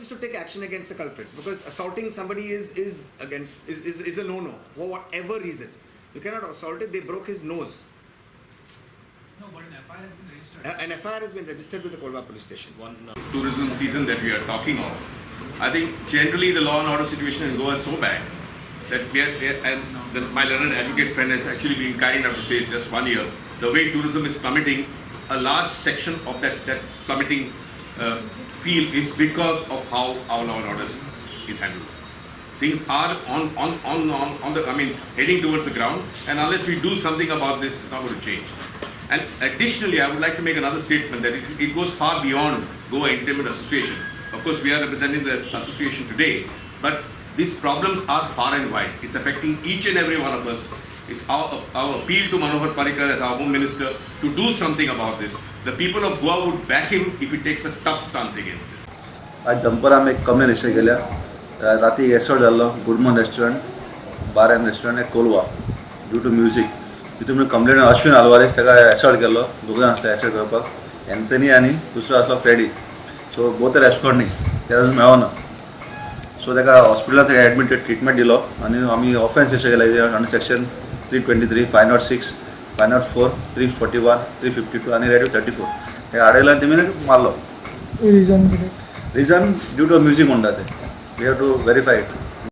authorities to take action against the culprits, because assaulting somebody is a no-no for whatever reason. You cannot assault it. They broke his nose. No, but an FIR has been registered. An FIR has been registered with the Kolba police station. Tourism season that we are talking of, I think generally the law and order situation in Goa is so bad that my learned advocate friend has actually been kind enough to say it's just 1 year. The way tourism is plummeting, a large section of that plummeting field is because of how our law and order is handled. Things are heading towards the ground, and unless we do something about this, it's not going to change. And additionally, I would like to make another statement that it goes far beyond Goa Entertainment Association. Of course, we are representing the association today, but these problems are far and wide. It's affecting each and every one of us. It's our appeal to Manohar Parrikar as our Home Minister to do something about this. The people of Goa would back him if he takes a tough stance against this. आज दनपारां आमी एक complain register केल्या. राती एसोड जाल्लो गुडमॉर्न restaurant bar and restaurant Colva due to music. तितून कंप्लेन अश्विन आल्वारेस ताका एसोड केल्लो. दोग जाण आसले एसोड करपाक, एंथनी आनी दुसरो आसलो फ्रेडी. सो बोथ रेस्पॉन्ड न्ही, ते अजून मेळोना. सो ताका हॉस्पिटलांत एडमिटेड ट्रिटमेंट दिलो आनी आमी ऑफेन्स रजिस्टर केला अंडर सेक्शन 323, 506, 504, 341, 352 आणि रेडिओ 34. ते आडयला तेमी मारलो. Reason ड्यू टू म्युजीक म्हणटा ते. We have to verify it.